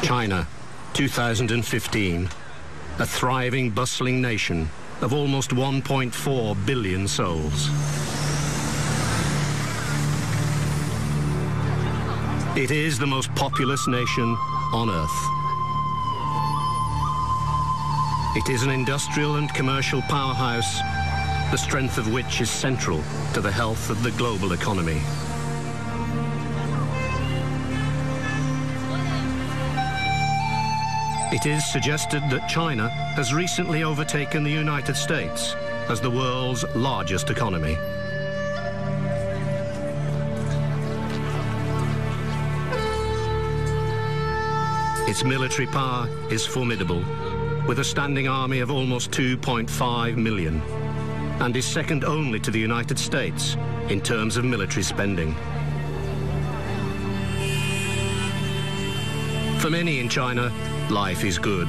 China, 2015, a thriving, bustling nation of almost 1.4 billion souls. It is the most populous nation on Earth. It is an industrial and commercial powerhouse, the strength of which is central to the health of the global economy. It is suggested that China has recently overtaken the United States as the world's largest economy. Its military power is formidable, with a standing army of almost 2.5 million, and is second only to the United States in terms of military spending. For many in China, life is good.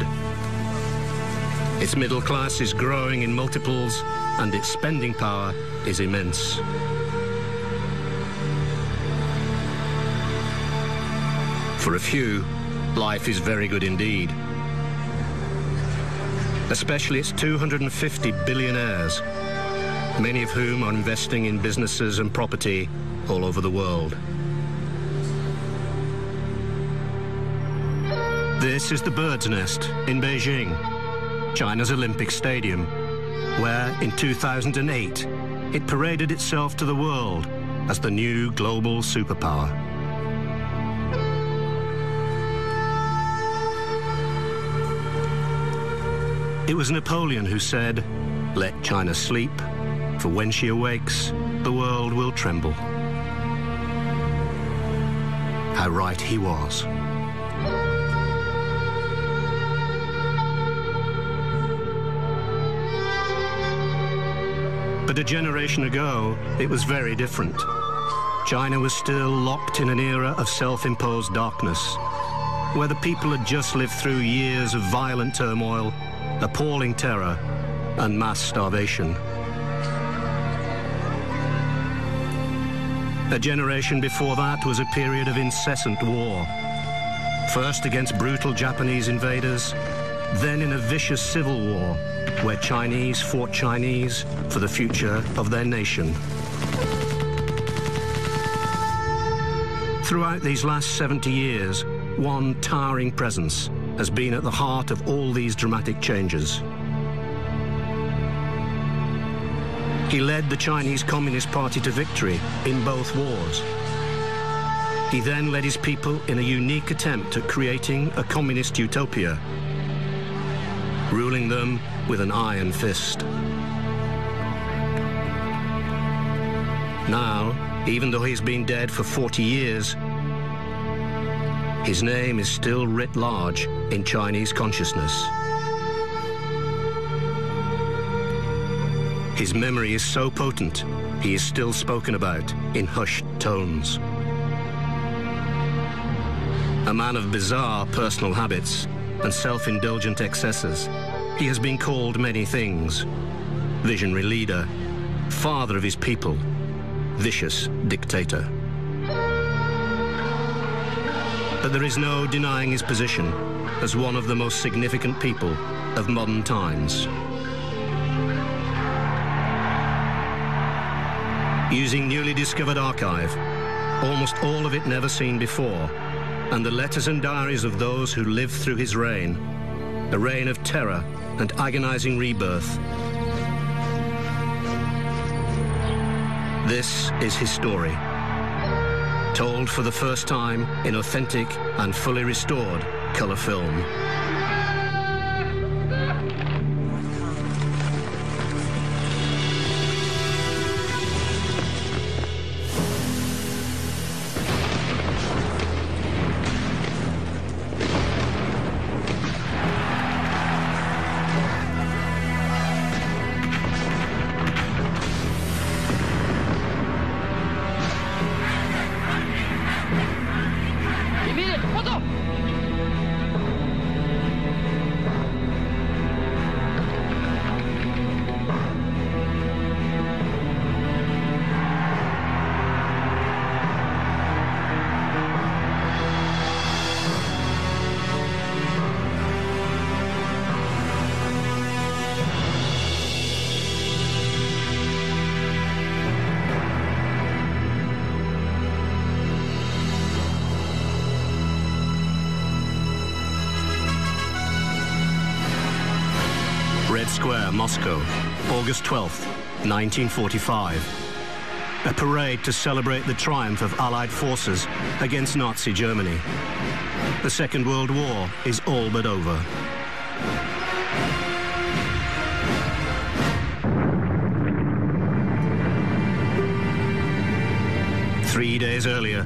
Its middle class is growing in multiples, and its spending power is immense. For a few, life is very good indeed. Especially its 250 billionaires, many of whom are investing in businesses and property all over the world. This is the Bird's Nest in Beijing, China's Olympic Stadium, where in 2008 it paraded itself to the world as the new global superpower. It was Napoleon who said, "Let China sleep, for when she awakes, the world will tremble." How right he was. But a generation ago, it was very different. China was still locked in an era of self-imposed darkness, where the people had just lived through years of violent turmoil, appalling terror, and mass starvation. A generation before that was a period of incessant war, first against brutal Japanese invaders, then in a vicious civil war, where Chinese fought Chinese for the future of their nation. Throughout these last 70 years, one towering presence has been at the heart of all these dramatic changes. He led the Chinese Communist Party to victory in both wars. He then led his people in a unique attempt at creating a communist utopia, ruling them with an iron fist. Now, even though he's been dead for 40 years, his name is still writ large in Chinese consciousness. His memory is so potent, he is still spoken about in hushed tones. A man of bizarre personal habits and self-indulgent excesses, he has been called many things: visionary leader, father of his people, vicious dictator. But there is no denying his position as one of the most significant people of modern times. Using newly discovered archive, almost all of it never seen before, and the letters and diaries of those who lived through his reign, a reign of terror and agonizing rebirth. This is his story, told for the first time in authentic and fully restored color film. Square, Moscow, August 12th, 1945. A parade to celebrate the triumph of Allied forces against Nazi Germany. The Second World War is all but over. Three days earlier,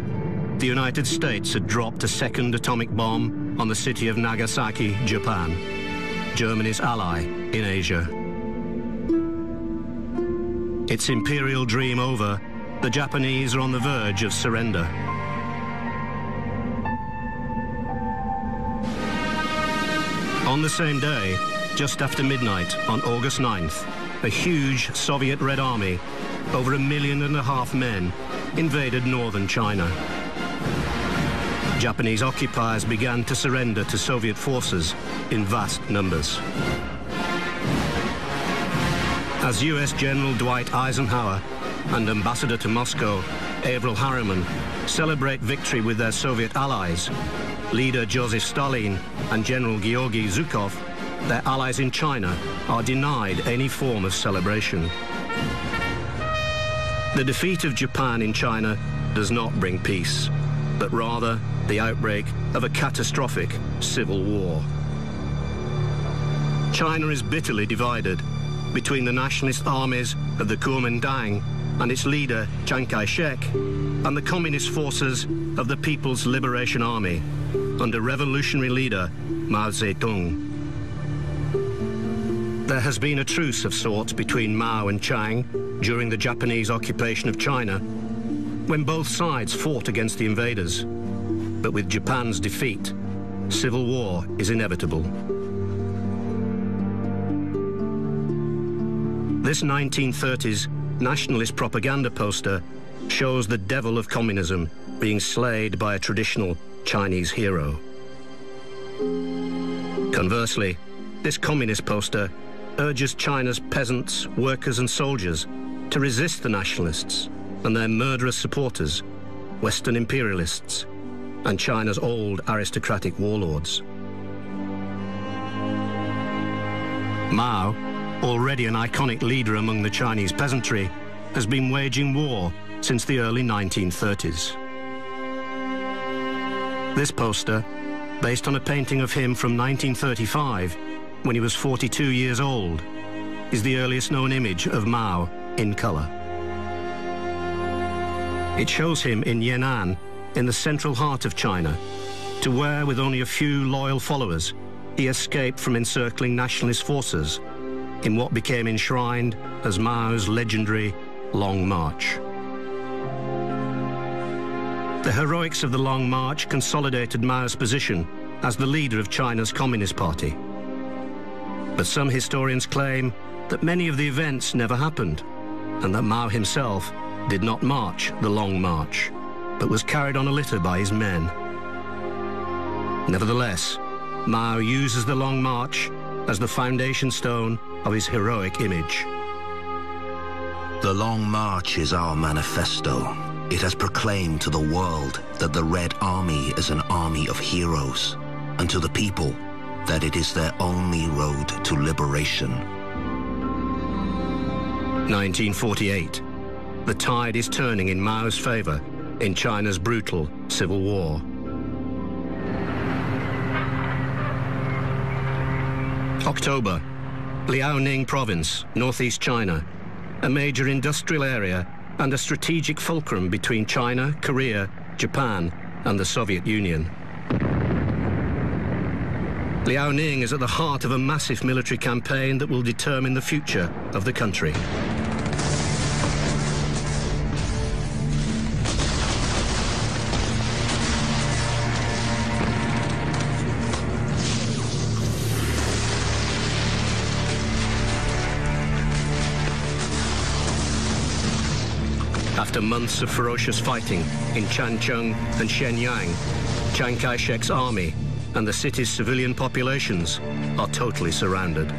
the United States had dropped a second atomic bomb on the city of Nagasaki, Japan, Germany's ally in Asia. Its imperial dream over, the Japanese are on the verge of surrender. On the same day, just after midnight on August 9th, a huge Soviet Red Army, over 1.5 million men, invaded northern China. Japanese occupiers began to surrender to Soviet forces in vast numbers. As US General Dwight Eisenhower and Ambassador to Moscow, Averell Harriman, celebrate victory with their Soviet allies, leader Joseph Stalin and General Georgy Zhukov, their allies in China, are denied any form of celebration. The defeat of Japan in China does not bring peace, but rather the outbreak of a catastrophic civil war. China is bitterly divided between the nationalist armies of the Kuomintang and its leader Chiang Kai-shek and the communist forces of the People's Liberation Army under revolutionary leader Mao Zedong. There has been a truce of sorts between Mao and Chiang during the Japanese occupation of China, when both sides fought against the invaders. But with Japan's defeat, civil war is inevitable. This 1930s nationalist propaganda poster shows the devil of communism being slayed by a traditional Chinese hero. Conversely, this communist poster urges China's peasants, workers and soldiers to resist the nationalists and their murderous supporters, Western imperialists, and China's old aristocratic warlords. Mao, already an iconic leader among the Chinese peasantry, has been waging war since the early 1930s. This poster, based on a painting of him from 1935, when he was 42 years old, is the earliest known image of Mao in color. It shows him in Yan'an, in the central heart of China, to where, with only a few loyal followers, he escaped from encircling nationalist forces in what became enshrined as Mao's legendary Long March. The heroics of the Long March consolidated Mao's position as the leader of China's Communist Party. But some historians claim that many of the events never happened, and that Mao himself did not march the Long March, but was carried on a litter by his men. Nevertheless, Mao uses the Long March as the foundation stone of his heroic image. The Long March is our manifesto. It has proclaimed to the world that the Red Army is an army of heroes, and to the people that it is their only road to liberation. 1948. The tide is turning in Mao's favor in China's brutal civil war. October. Liaoning Province, northeast China, a major industrial area and a strategic fulcrum between China, Korea, Japan, and the Soviet Union. Liaoning is at the heart of a massive military campaign that will determine the future of the country. After months of ferocious fighting in Changchun and Shenyang, Chiang Kai-shek's army and the city's civilian populations are totally surrounded.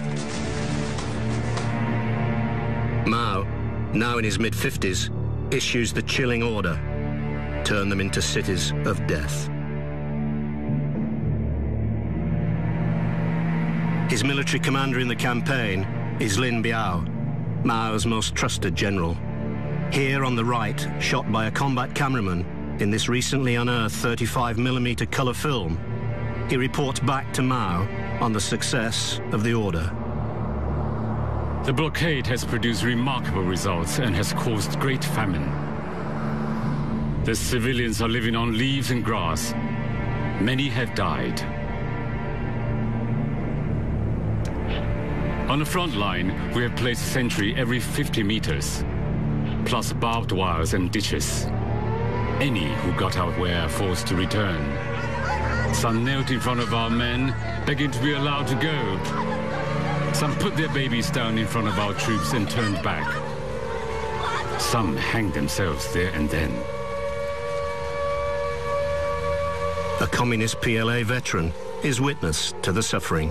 Mao, now in his mid-50s, issues the chilling order: turn them into cities of death. His military commander in the campaign, is Lin Biao, Mao's most trusted general. Here on the right, shot by a combat cameraman in this recently unearthed 35mm colour film, he reports back to Mao on the success of the order. The blockade has produced remarkable results and has caused great famine. The civilians are living on leaves and grass. Many have died. On the front line, we have placed a sentry every 50 meters, plus barbed wires and ditches. Any who got out were forced to return. Some knelt in front of our men, begging to be allowed to go. Some put their babies down in front of our troops and turned back. Some hanged themselves there and then. A communist PLA veteran is witness to the suffering.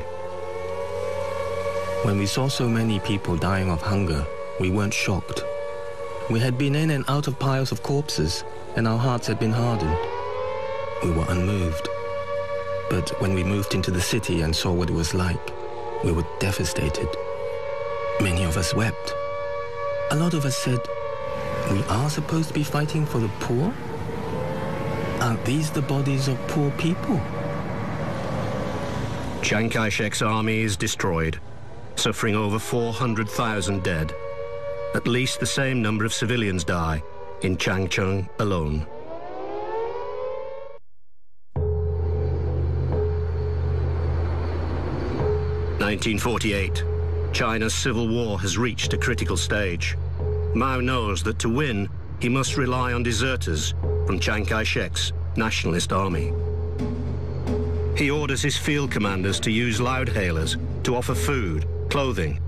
When we saw so many people dying of hunger, we weren't shocked. We had been in and out of piles of corpses, and our hearts had been hardened. We were unmoved. But when we moved into the city and saw what it was like, we were devastated. Many of us wept. A lot of us said, we are supposed to be fighting for the poor? Aren't these the bodies of poor people? Chiang Kai-shek's army is destroyed, suffering over 400,000 dead. At least the same number of civilians die in Changchun alone. (1948). China's civil war has reached a critical stage. Mao knows that to win, he must rely on deserters from Chiang Kai-shek's nationalist army. He orders his field commanders to use loudhailers to offer food, clothing,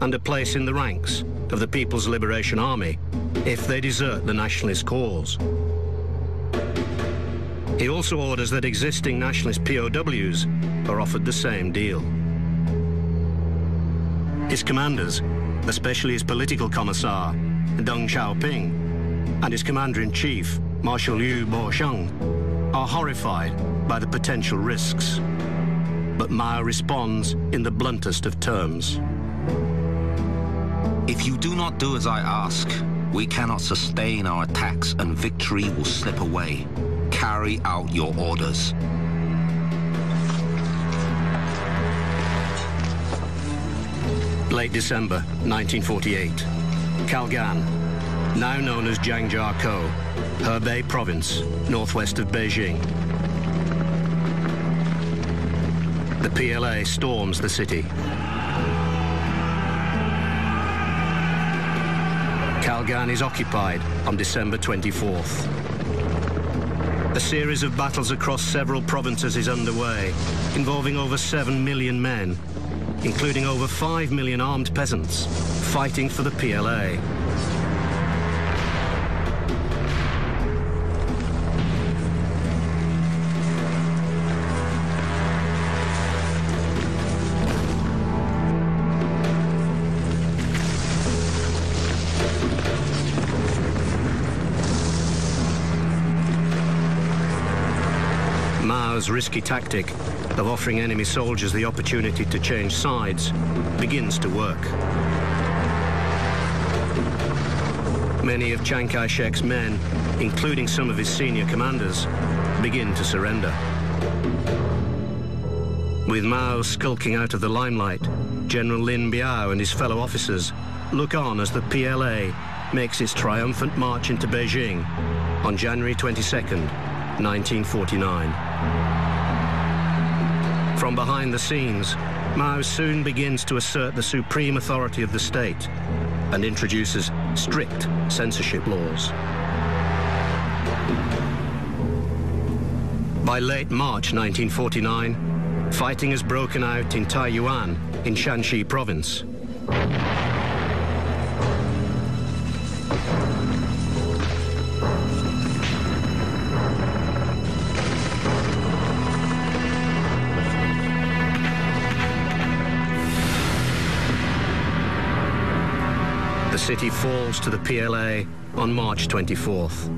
and a place in the ranks of the People's Liberation Army if they desert the nationalist cause. He also orders that existing nationalist POWs are offered the same deal. His commanders, especially his political commissar, Deng Xiaoping, and his commander-in-chief, Marshal Liu Bosheng, are horrified by the potential risks. But Mao responds in the bluntest of terms. If you do not do as I ask, we cannot sustain our attacks and victory will slip away. Carry out your orders. Late December 1948. Kalgan, now known as Zhangjiakou, Hebei province, northwest of Beijing. The PLA storms the city. Kalgan is occupied on December 24th. A series of battles across several provinces is underway, involving over 7 million men, including over 5 million armed peasants, fighting for the PLA. Mao's risky tactic of offering enemy soldiers the opportunity to change sides begins to work. Many of Chiang Kai-shek's men, including some of his senior commanders, begin to surrender. With Mao skulking out of the limelight, General Lin Biao and his fellow officers look on as the PLA makes its triumphant march into Beijing on January 22nd, 1949. From behind the scenes, Mao soon begins to assert the supreme authority of the state and introduces strict censorship laws. By late March 1949, fighting has broken out in Taiyuan in Shanxi province. The city falls to the PLA on March 24th.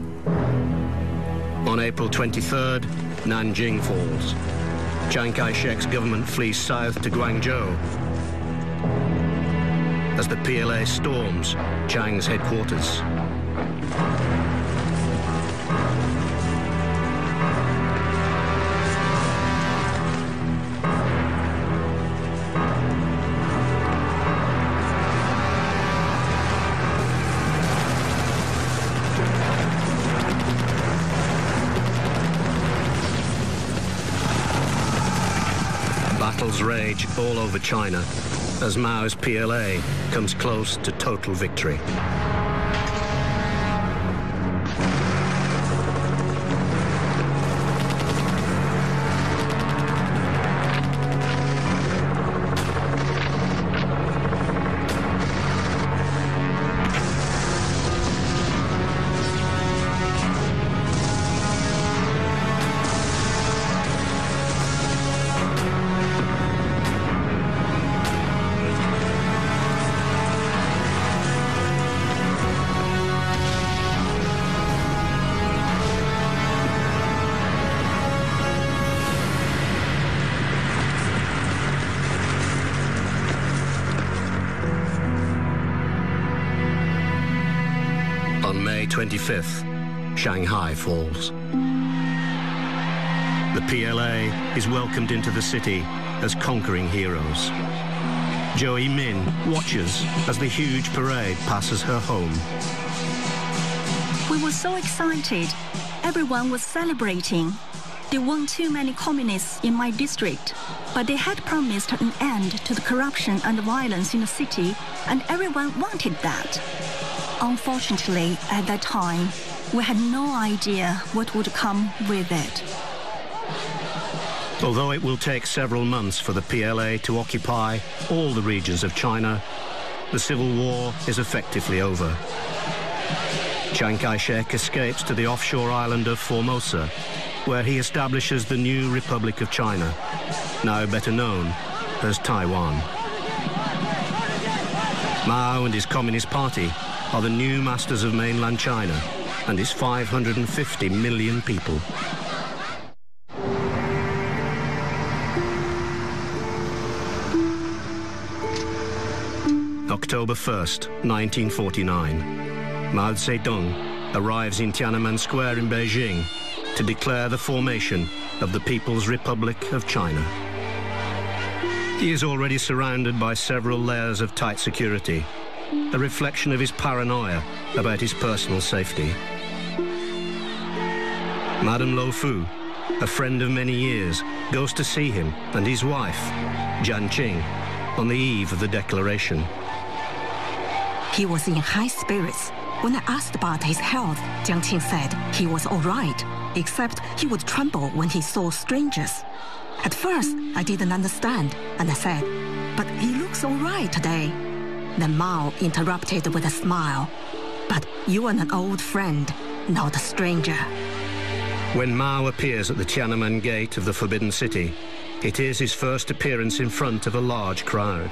On April 23rd, Nanjing falls. Chiang Kai-shek's government flees south to Guangzhou. as the PLA storms Chiang's headquarters. Battles rage all over China as Mao's PLA comes close to total victory. On May 25th, Shanghai falls. The PLA is welcomed into the city as conquering heroes. Zhou Yimin watches as the huge parade passes her home. We were so excited. Everyone was celebrating. There weren't too many communists in my district, but they had promised an end to the corruption and violence in the city, and everyone wanted that. Unfortunately, at that time, we had no idea what would come with it. Although it will take several months for the PLA to occupy all the regions of China, the civil war is effectively over. Chiang Kai-shek escapes to the offshore island of Formosa, where he establishes the new Republic of China, now better known as Taiwan. Mao and his Communist Party are the new masters of mainland China and its 550 million people. October 1st, 1949. Mao Zedong arrives in Tiananmen Square in Beijing to declare the formation of the People's Republic of China. He is already surrounded by several layers of tight security, a reflection of his paranoia about his personal safety. Madame Lo Fu, a friend of many years, goes to see him and his wife, Jian Qing, on the eve of the declaration. He was in high spirits. When I asked about his health, Jiang Qing said he was all right, except he would tremble when he saw strangers. At first, I didn't understand, and I said, "But he looks all right today." Then Mao interrupted with a smile. "But you are an old friend, not a stranger." When Mao appears at the Tiananmen Gate of the Forbidden City, it is his first appearance in front of a large crowd.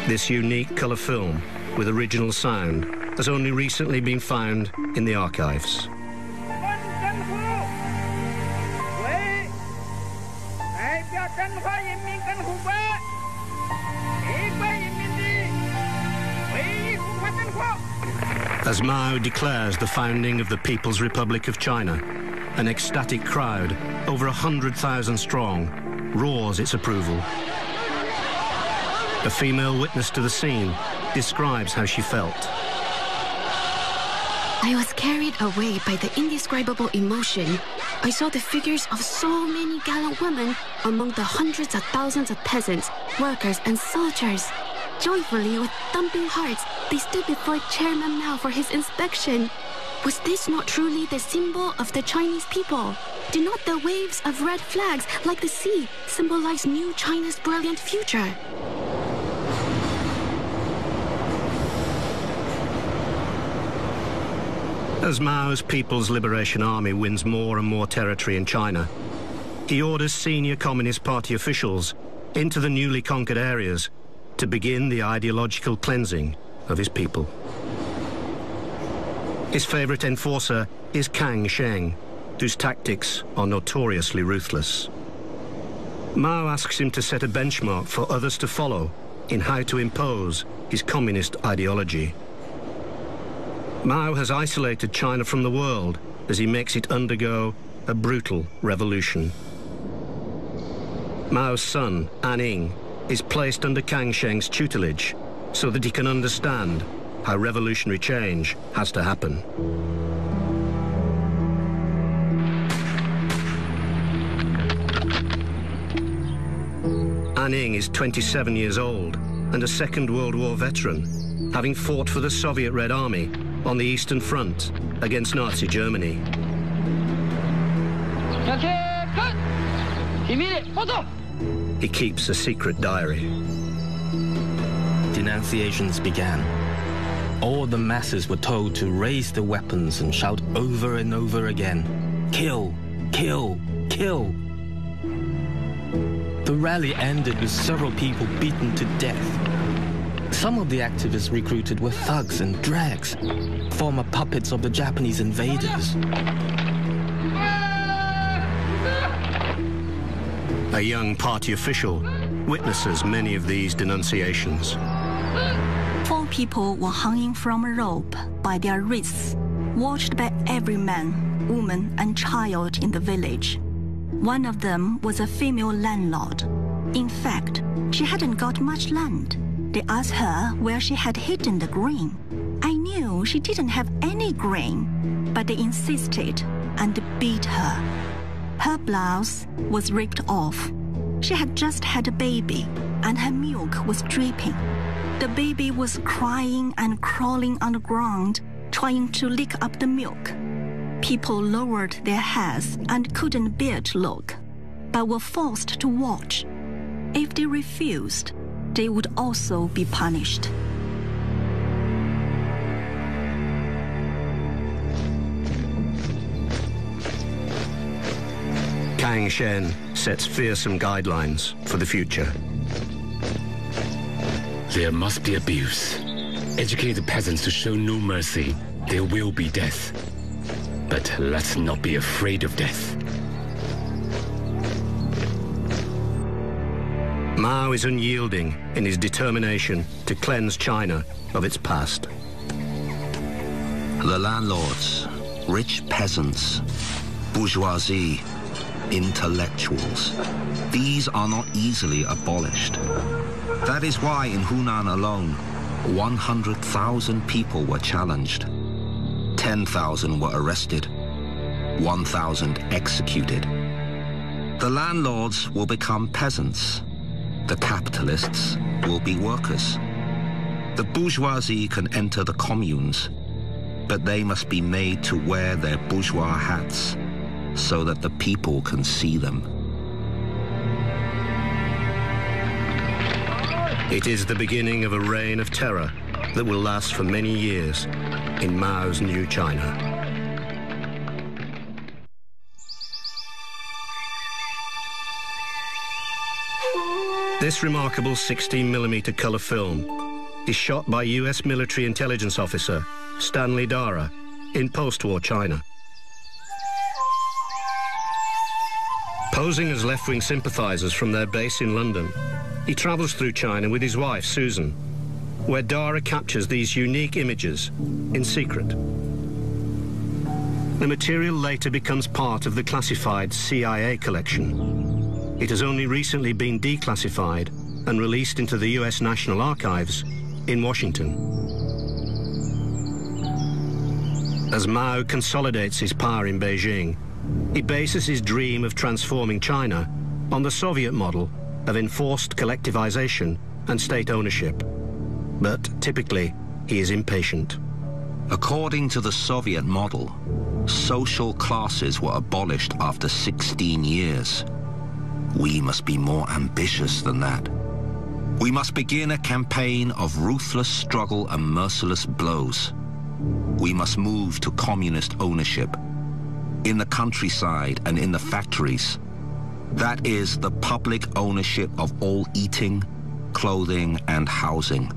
This unique colour film, with original sound, has only recently been found in the archives. As Mao declares the founding of the People's Republic of China, an ecstatic crowd, over 100,000 strong, roars its approval. A female witness to the scene describes how she felt. I was carried away by the indescribable emotion. I saw the figures of so many gallant women among the hundreds of thousands of peasants, workers, and soldiers. Joyfully, with thumping hearts, they stood before Chairman Mao for his inspection. Was this not truly the symbol of the Chinese people? Did not the waves of red flags, like the sea, symbolize new China's brilliant future? As Mao's People's Liberation Army wins more and more territory in China, he orders senior Communist Party officials into the newly conquered areas to begin the ideological cleansing of his people. His favorite enforcer is Kang Sheng, whose tactics are notoriously ruthless. Mao asks him to set a benchmark for others to follow in how to impose his communist ideology. Mao has isolated China from the world as he makes it undergo a brutal revolution. Mao's son, An-ning, is placed under Kang Sheng's tutelage so that he can understand how revolutionary change has to happen. An-ning is 27 years old and a Second World War veteran, having fought for the Soviet Red Army on the Eastern Front against Nazi Germany. He keeps a secret diary. Denunciations began. All the masses were told to raise their weapons and shout over and over again, "Kill, kill, kill." The rally ended with several people beaten to death. Some of the activists recruited were thugs and drags, former puppets of the Japanese invaders. A young party official witnesses many of these denunciations. 4 people were hanging from a rope by their wrists, watched by every man, woman, and child in the village. One of them was a female landlord. In fact, she hadn't got much land. They asked her where she had hidden the grain. I knew she didn't have any grain, but they insisted and beat her. Her blouse was ripped off. She had just had a baby, and her milk was dripping. The baby was crying and crawling on the ground, trying to lick up the milk. People lowered their heads and couldn't bear to look, but were forced to watch. If they refused, they would also be punished. Kang Sheng sets fearsome guidelines for the future. There must be abuse. Educate the peasants to show no mercy. There will be death. But let's not be afraid of death. Mao is unyielding in his determination to cleanse China of its past. The landlords, rich peasants, bourgeoisie, intellectuals, these are not easily abolished. That is why in Hunan alone, 100,000 people were challenged. 10,000 were arrested, 1,000 executed. The landlords will become peasants. The capitalists will be workers. The bourgeoisie can enter the communes, but they must be made to wear their bourgeois hats so that the people can see them. It is the beginning of a reign of terror that will last for many years in Mao's new China. This remarkable 16mm colour film is shot by US military intelligence officer Stanley Dara in post-war China. Posing as left-wing sympathisers from their base in London, he travels through China with his wife, Susan, where Dara captures these unique images in secret. The material later becomes part of the classified CIA collection. It has only recently been declassified and released into the US National Archives in Washington. As Mao consolidates his power in Beijing, he bases his dream of transforming China on the Soviet model of enforced collectivization and state ownership. But typically, he is impatient. According to the Soviet model, social classes were abolished after 16 years. We must be more ambitious than that. We must begin a campaign of ruthless struggle and merciless blows. We must move to communist ownership in the countryside and in the factories. That is the public ownership of all eating, clothing, and housing.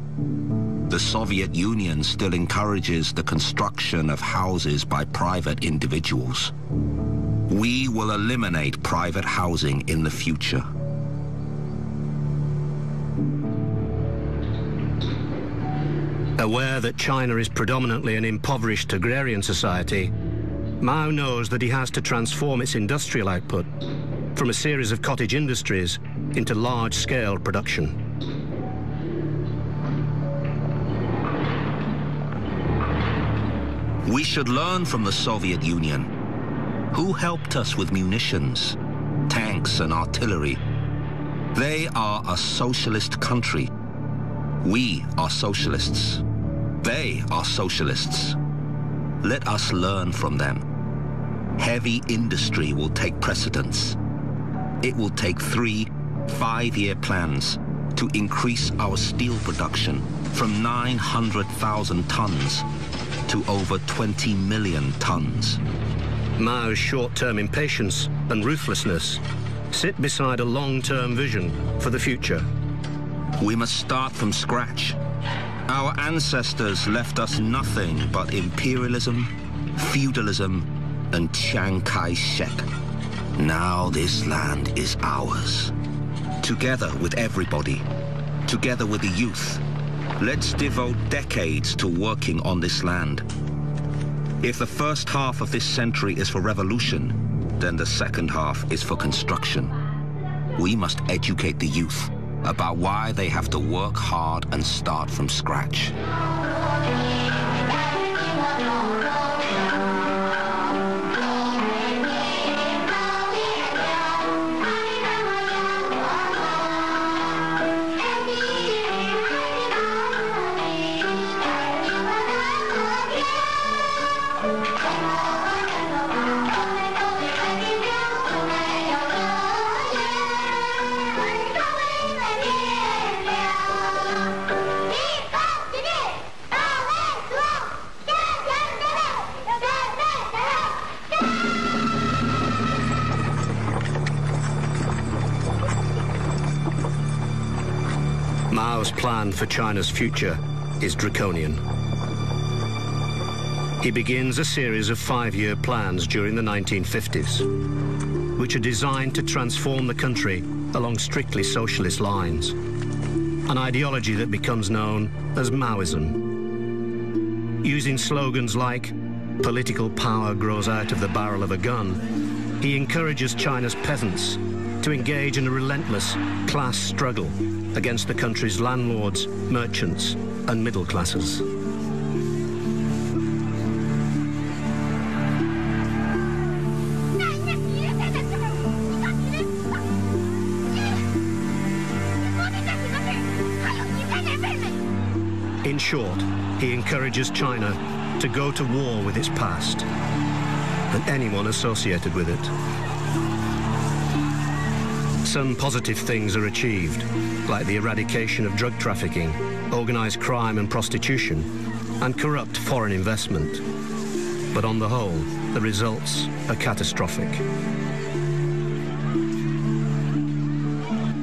The Soviet Union still encourages the construction of houses by private individuals. We will eliminate private housing in the future. Aware that China is predominantly an impoverished agrarian society, Mao knows that he has to transform its industrial output from a series of cottage industries into large-scale production. We should learn from the Soviet Union. Who helped us with munitions, tanks and artillery? They are a socialist country. We are socialists. They are socialists. Let us learn from them. Heavy industry will take precedence. It will take 3 5-year plans to increase our steel production from 900,000 tons to over 20 million tons. Mao's short-term impatience and ruthlessness sit beside a long-term vision for the future. We must start from scratch. Our ancestors left us nothing but imperialism, feudalism, and Chiang Kai-shek. Now this land is ours. Together with everybody, together with the youth, let's devote decades to working on this land. If the first half of this century is for revolution, then the second half is for construction. We must educate the youth about why they have to work hard and start from scratch. Mao's plan for China's future is draconian. He begins a series of 5-year plans during the 1950s, which are designed to transform the country along strictly socialist lines, an ideology that becomes known as Maoism. Using slogans like, "Political power grows out of the barrel of a gun," he encourages China's peasants to engage in a relentless class struggle against the country's landlords, merchants, and middle classes. In short, he encourages China to go to war with its past and anyone associated with it. Some positive things are achieved, like the eradication of drug trafficking, organized crime and prostitution, and corrupt foreign investment. But on the whole, the results are catastrophic.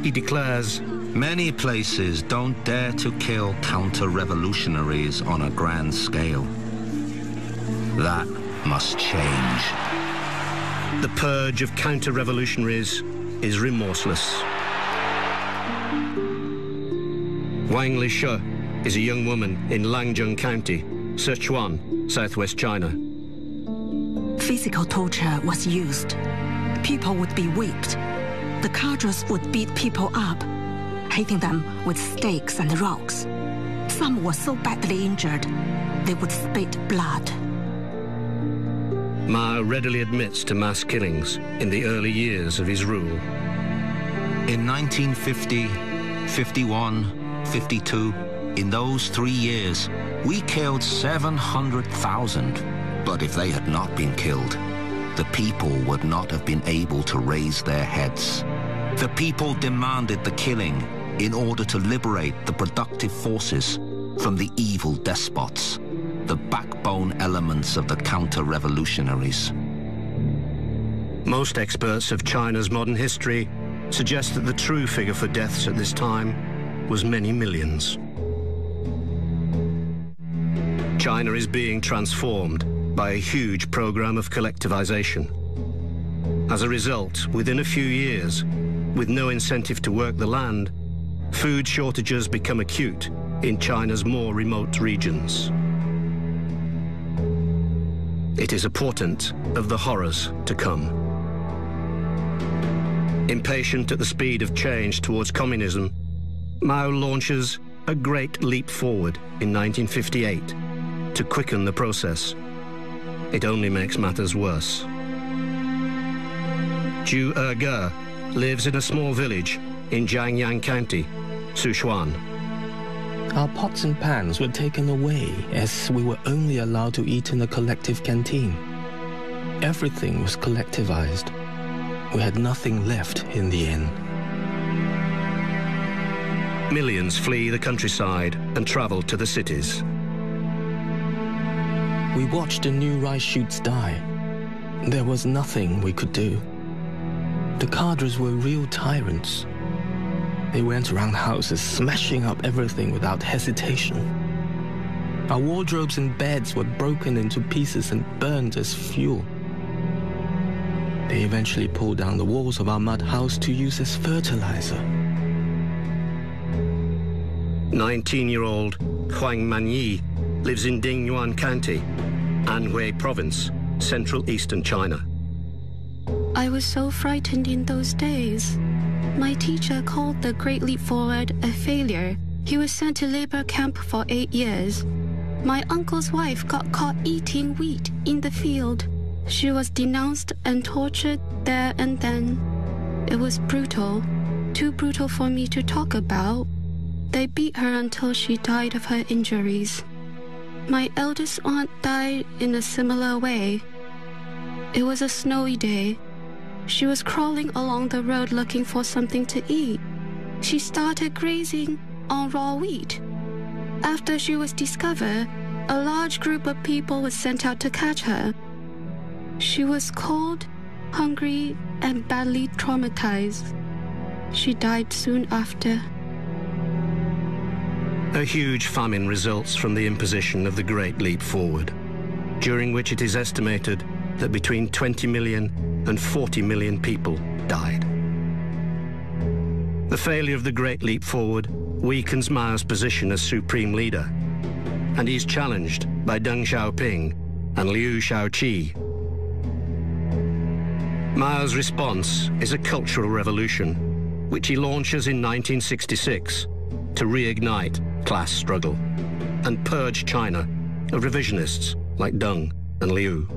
He declares, "Many places don't dare to kill counter-revolutionaries on a grand scale. That must change." The purge of counter-revolutionaries is remorseless. Wang Lishe is a young woman in Langjung County, Sichuan, southwest China. Physical torture was used. People would be whipped. The cadres would beat people up, hitting them with stakes and rocks. Some were so badly injured, they would spit blood. Mao readily admits to mass killings in the early years of his rule. In 1950, 51, 52, in those 3 years, we killed 700,000. But if they had not been killed, the people would not have been able to raise their heads. The people demanded the killing in order to liberate the productive forces from the evil despots, the backbone elements of the counter-revolutionaries. Most experts of China's modern history suggest that the true figure for deaths at this time was many millions. China is being transformed by a huge program of collectivization. As a result, within a few years, with no incentive to work the land, food shortages become acute in China's more remote regions. It is a portent of the horrors to come. Impatient at the speed of change towards communism, Mao launches a great leap forward in 1958 to quicken the process. It only makes matters worse. Zhu Erge lives in a small village in Jiangyang County, Sichuan. Our pots and pans were taken away as we were only allowed to eat in a collective canteen. Everything was collectivized. We had nothing left in the end. Millions flee the countryside and travel to the cities. We watched the new rice shoots die. There was nothing we could do. The cadres were real tyrants. They went around houses smashing up everything without hesitation. Our wardrobes and beds were broken into pieces and burned as fuel. They eventually pulled down the walls of our mud house to use as fertilizer. 19-year-old Huang Manyi lives in Dingyuan County, Anhui Province, central eastern China. I was so frightened in those days. My teacher called the Great Leap Forward a failure. He was sent to labor camp for 8 years. My uncle's wife got caught eating wheat in the field. She was denounced and tortured there and then. It was brutal, too brutal for me to talk about. They beat her until she died of her injuries. My eldest aunt died in a similar way. It was a snowy day. She was crawling along the road looking for something to eat. She started grazing on raw wheat. After she was discovered, a large group of people was sent out to catch her. She was cold, hungry, and badly traumatized. She died soon after. A huge famine results from the imposition of the Great Leap Forward, during which it is estimated that between 20 million and 40 million people died. The failure of the Great Leap Forward weakens Mao's position as supreme leader, and he is challenged by Deng Xiaoping and Liu Shaoqi. Mao's response is a cultural revolution, which he launches in 1966 to reignite class struggle and purge China of revisionists like Deng and Liu.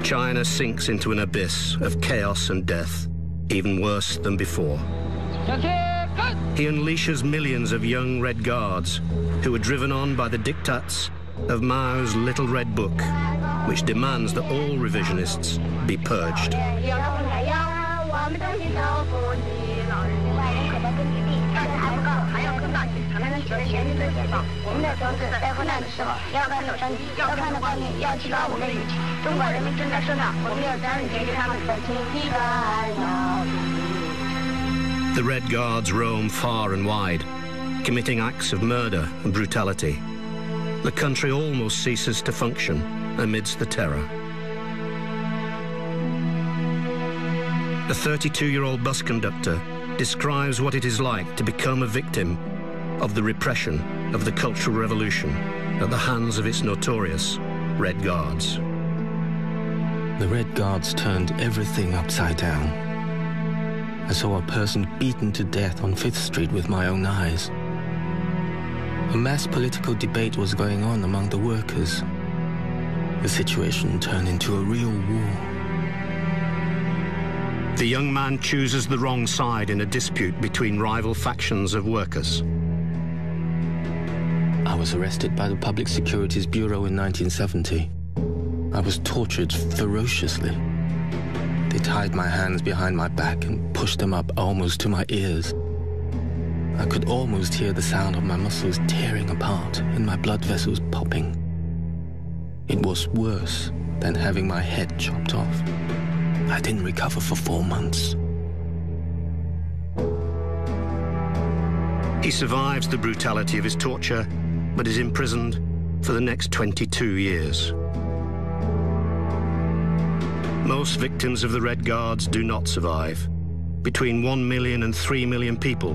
China sinks into an abyss of chaos and death, even worse than before. He unleashes millions of young Red Guards who are driven on by the diktats of Mao's Little Red Book, which demands that all revisionists be purged. The Red Guards roam far and wide, committing acts of murder and brutality. The country almost ceases to function amidst the terror. A 32-year-old bus conductor describes what it is like to become a victim of the repression of the Cultural Revolution at the hands of its notorious Red Guards. The Red Guards turned everything upside down. I saw a person beaten to death on 5th Street with my own eyes. A mass political debate was going on among the workers. The situation turned into a real war. The young man chooses the wrong side in a dispute between rival factions of workers. I was arrested by the Public Securities Bureau in 1970. I was tortured ferociously. They tied my hands behind my back and pushed them up almost to my ears. I could almost hear the sound of my muscles tearing apart and my blood vessels popping. It was worse than having my head chopped off. I didn't recover for 4 months. He survives the brutality of his torture, but is imprisoned for the next 22 years. Most victims of the Red Guards do not survive. Between 1 million and 3 million people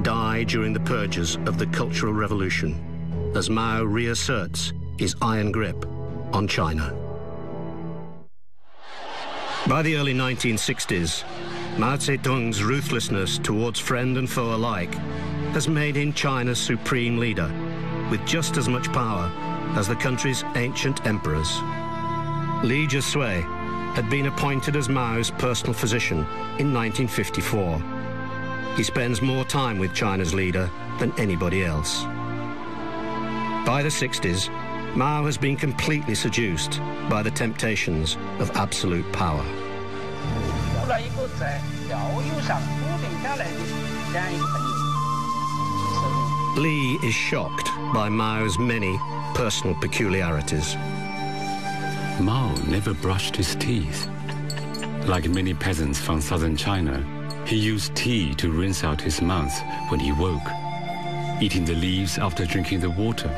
die during the purges of the Cultural Revolution, as Mao reasserts his iron grip on China. By the early 1960s, Mao Zedong's ruthlessness towards friend and foe alike has made him China's supreme leader, with just as much power as the country's ancient emperors. Li Jisui had been appointed as Mao's personal physician in 1954. He spends more time with China's leader than anybody else. By the 60s, Mao has been completely seduced by the temptations of absolute power. Li is shocked by Mao's many personal peculiarities. Mao never brushed his teeth. Like many peasants from southern China, he used tea to rinse out his mouth when he woke, eating the leaves after drinking the water.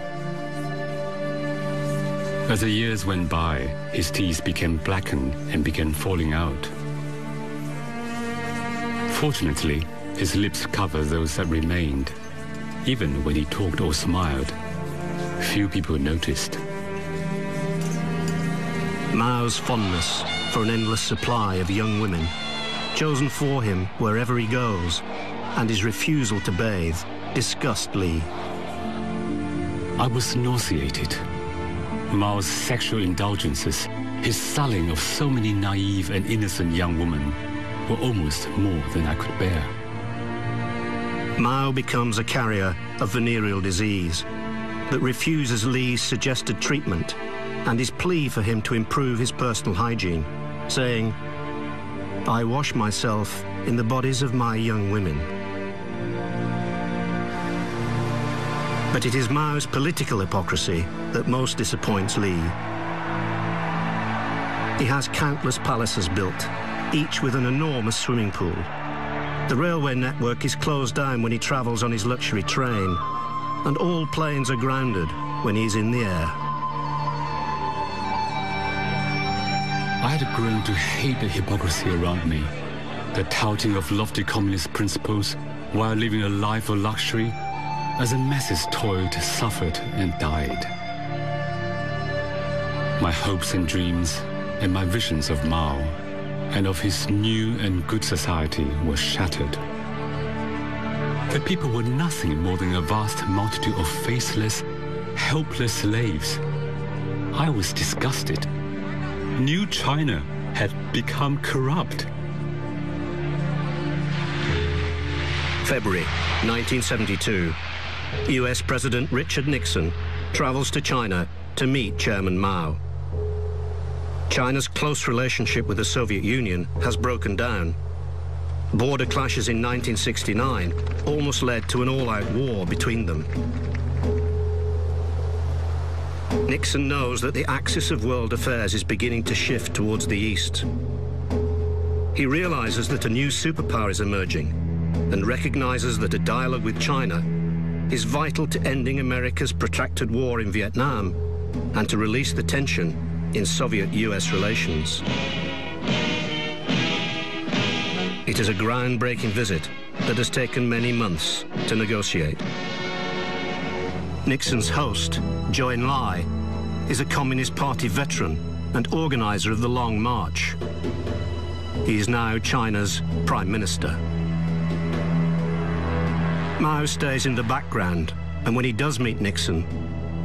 As the years went by, his teeth became blackened and began falling out. Fortunately, his lips covered those that remained. Even when he talked or smiled, few people noticed. Mao's fondness for an endless supply of young women, chosen for him wherever he goes, and his refusal to bathe disgust Li. I was nauseated. Mao's sexual indulgences, his sullying of so many naive and innocent young women, were almost more than I could bear. Mao becomes a carrier of venereal disease that refuses Li's suggested treatment and his plea for him to improve his personal hygiene, saying, "I wash myself in the bodies of my young women." But it is Mao's political hypocrisy that most disappoints Li. He has countless palaces built, each with an enormous swimming pool. The railway network is closed down when he travels on his luxury train, and all planes are grounded when he's in the air. I had grown to hate the hypocrisy around me, the touting of lofty communist principles while living a life of luxury, as the masses toiled, suffered, and died. My hopes and dreams and my visions of Mao and of his new and good society were shattered. The people were nothing more than a vast multitude of faceless, helpless slaves. I was disgusted. New China had become corrupt. February 1972. US President Richard Nixon travels to China to meet Chairman Mao. China's close relationship with the Soviet Union has broken down. Border clashes in 1969 almost led to an all-out war between them. Nixon knows that the axis of world affairs is beginning to shift towards the east. He realizes that a new superpower is emerging and recognizes that a dialogue with China is vital to ending America's protracted war in Vietnam and to release the tension in Soviet-US relations. It is a groundbreaking visit that has taken many months to negotiate. Nixon's host, Zhou Enlai, is a Communist Party veteran and organizer of the Long March. He is now China's Prime Minister. Mao stays in the background, and when he does meet Nixon,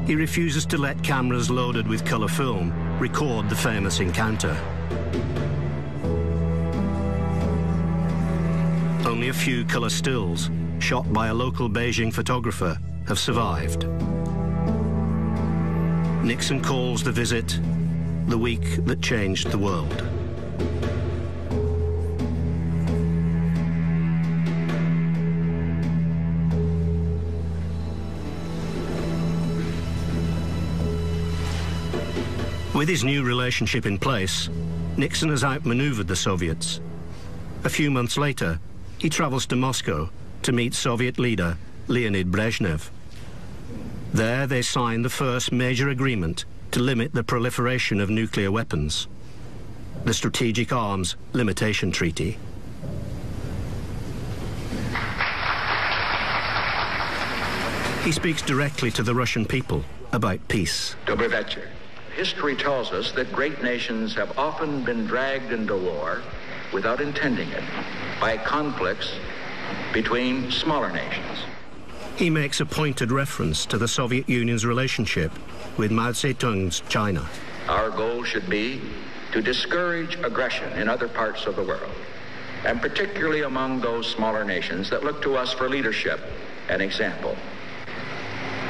he refuses to let cameras loaded with color film record the famous encounter. Only a few color stills, shot by a local Beijing photographer, have survived. Nixon calls the visit the week that changed the world. With his new relationship in place, Nixon has outmaneuvered the Soviets. A few months later, he travels to Moscow to meet Soviet leader Leonid Brezhnev. There they sign the first major agreement to limit the proliferation of nuclear weapons, the Strategic Arms Limitation Treaty. He speaks directly to the Russian people about peace. Dobry večer. History tells us that great nations have often been dragged into war without intending it by conflicts between smaller nations. He makes a pointed reference to the Soviet Union's relationship with Mao Zedong's China. Our goal should be to discourage aggression in other parts of the world, and particularly among those smaller nations that look to us for leadership and example.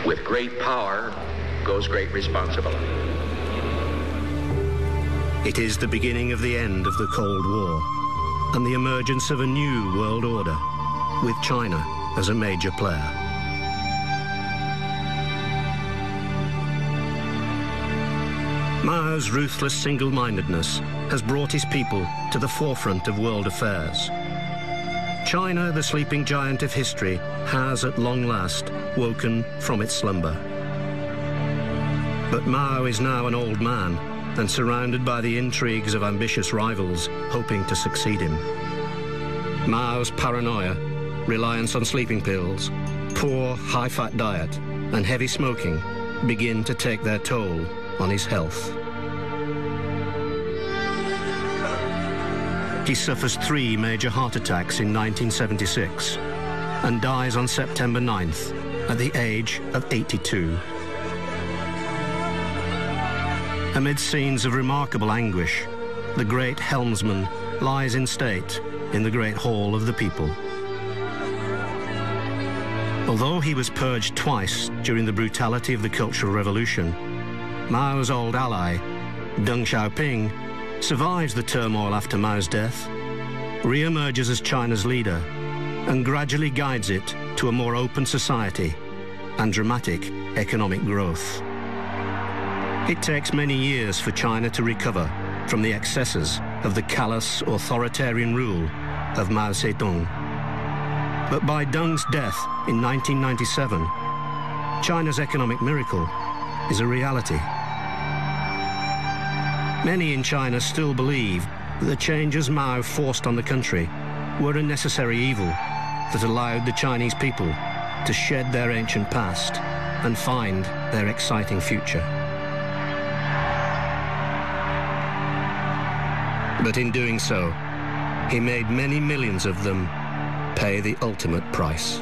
With great power goes great responsibility. It is the beginning of the end of the Cold War and the emergence of a new world order, with China as a major player. Mao's ruthless single-mindedness has brought his people to the forefront of world affairs. China, the sleeping giant of history, has at long last woken from its slumber. But Mao is now an old man and surrounded by the intrigues of ambitious rivals hoping to succeed him. Mao's paranoia, reliance on sleeping pills, poor high-fat diet and heavy smoking begin to take their toll on his health. He suffers 3 major heart attacks in 1976 and dies on September 9th at the age of 82. Amid scenes of remarkable anguish, the great helmsman lies in state in the Great Hall of the People. Although he was purged twice during the brutality of the Cultural Revolution, Mao's old ally, Deng Xiaoping, survives the turmoil after Mao's death, re-emerges as China's leader, and gradually guides it to a more open society and dramatic economic growth. It takes many years for China to recover from the excesses of the callous authoritarian rule of Mao Zedong. But by Deng's death in 1997, China's economic miracle is a reality. Many in China still believe that the changes Mao forced on the country were a necessary evil that allowed the Chinese people to shed their ancient past and find their exciting future. But in doing so, he made many millions of them pay the ultimate price.